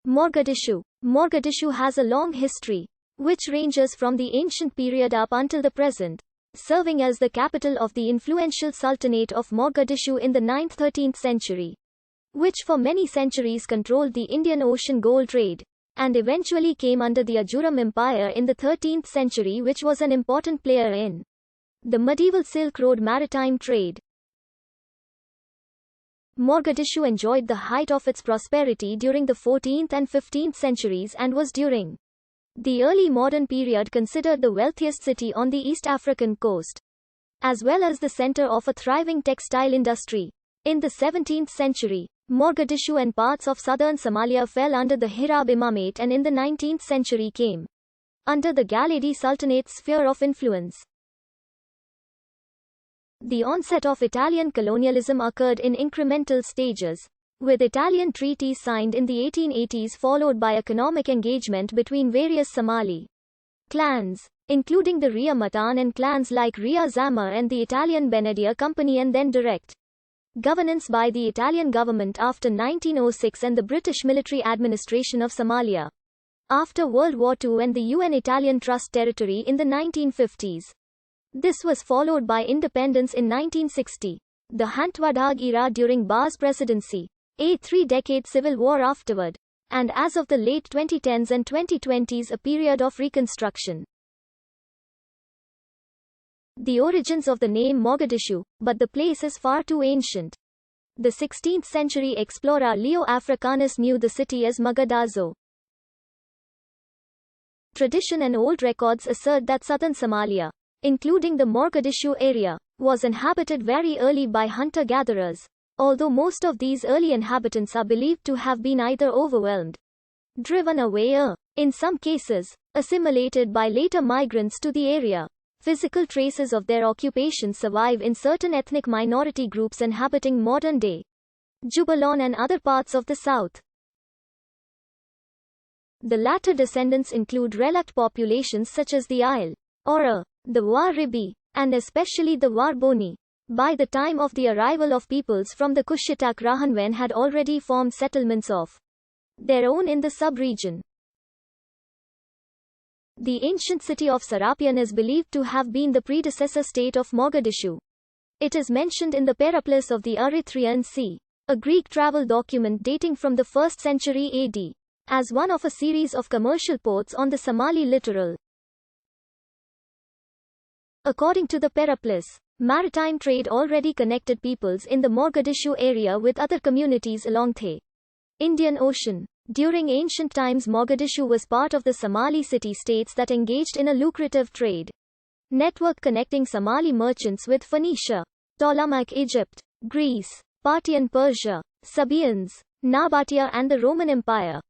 Mogadishu. Mogadishu has a long history, which ranges from the ancient period up until the present, serving as the capital of the influential Sultanate of Mogadishu in the 9th–13th century, which for many centuries controlled the Indian Ocean gold trade, and eventually came under the Ajuram Empire in the 13th century, which was an important player in the medieval Silk Road maritime trade. Mogadishu enjoyed the height of its prosperity during the 14th and 15th centuries and was during the early modern period considered the wealthiest city on the East African coast, as well as the center of a thriving textile industry. In the 17th century, Mogadishu and parts of southern Somalia fell under the Hirab Imamate, and in the 19th century came under the Ghalidi Sultanate's sphere of influence. The onset of Italian colonialism occurred in incremental stages, with Italian treaties signed in the 1880s followed by economic engagement between various Somali clans, including the Ria Matan and clans like Ria Zamar and the Italian Benedia Company, and then direct governance by the Italian government after 1906 and the British military administration of Somalia after World War II and the UN-Italian Trust Territory in the 1950s. This was followed by independence in 1960, the Hantwadag era during Barre's presidency, a 3-decade civil war afterward, and as of the late 2010s and 2020s a period of reconstruction. The origins of the name Mogadishu, but the place is far too ancient. The 16th century explorer Leo Africanus knew the city as Mogadishu. Tradition and old records assert that southern Somalia, including the Mogadishu area, was inhabited very early by hunter-gatherers, although most of these early inhabitants are believed to have been either overwhelmed, driven away or, in some cases, assimilated by later migrants to the area. Physical traces of their occupation survive in certain ethnic minority groups inhabiting modern-day Jubaland and other parts of the south. The latter descendants include relict populations such as the Isle, Ora, the War Ribi, and especially the War Boni. By the time of the arrival of peoples from the Kushitak Rahanwen had already formed settlements of their own in the sub-region. The ancient city of Serapion is believed to have been the predecessor state of Mogadishu. It is mentioned in the Periplus of the Erythraean Sea, a Greek travel document dating from the 1st century AD, as one of a series of commercial ports on the Somali littoral. According to the Periplus, maritime trade already connected peoples in the Mogadishu area with other communities along the Indian Ocean. During ancient times, Mogadishu was part of the Somali city-states that engaged in a lucrative trade network connecting Somali merchants with Phoenicia, Ptolemaic Egypt, Greece, Parthian Persia, Sabaeans, Nabatea and the Roman Empire.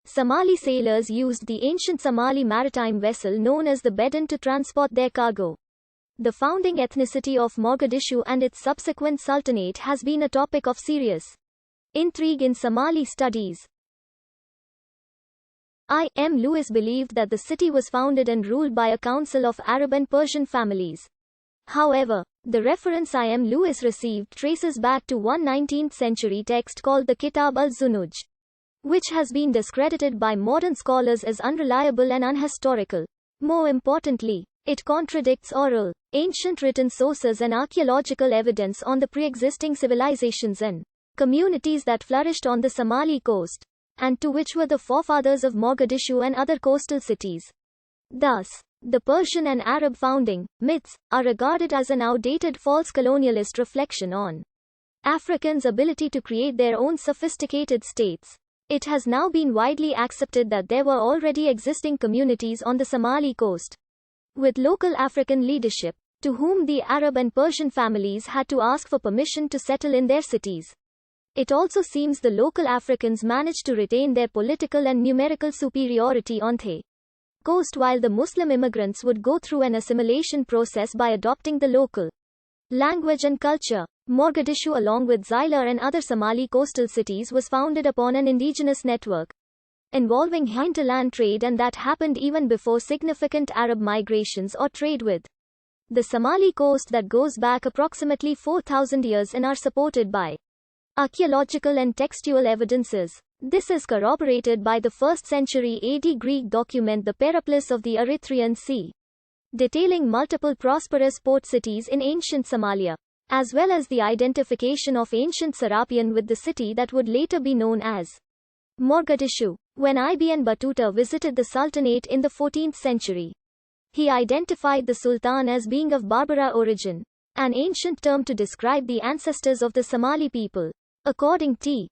Somali sailors used the ancient Somali maritime vessel known as the Bedouin to transport their cargo. The founding ethnicity of Mogadishu and its subsequent sultanate has been a topic of serious intrigue in Somali studies. I.M. Lewis believed that the city was founded and ruled by a council of Arab and Persian families. However, the reference I.M. Lewis received traces back to one 19th century text called the Kitab al-Zunuj, which has been discredited by modern scholars as unreliable and unhistorical. More importantly, it contradicts oral, ancient written sources and archaeological evidence on the pre-existing civilizations and communities that flourished on the Somali coast, and to which were the forefathers of Mogadishu and other coastal cities. Thus, the Persian and Arab founding myths are regarded as an outdated false colonialist reflection on Africans' ability to create their own sophisticated states. It has now been widely accepted that there were already existing communities on the Somali coast, with local African leadership, to whom the Arab and Persian families had to ask for permission to settle in their cities. It also seems the local Africans managed to retain their political and numerical superiority on the coast, while the Muslim immigrants would go through an assimilation process by adopting the local language and culture. Mogadishu, along with Zailar and other Somali coastal cities, was founded upon an indigenous network involving hinterland trade, and that happened even before significant Arab migrations or trade with the Somali coast that goes back approximately 4,000 years and are supported by Archaeological and textual evidences. This is corroborated by the 1st century AD Greek document the Periplus of the Erythraean Sea, detailing multiple prosperous port cities in ancient Somalia, as well as the identification of ancient Serapion with the city that would later be known as Mogadishu. When Ibn Battuta visited the Sultanate in the 14th century, he identified the Sultan as being of Barbara origin, an ancient term to describe the ancestors of the Somali people. According to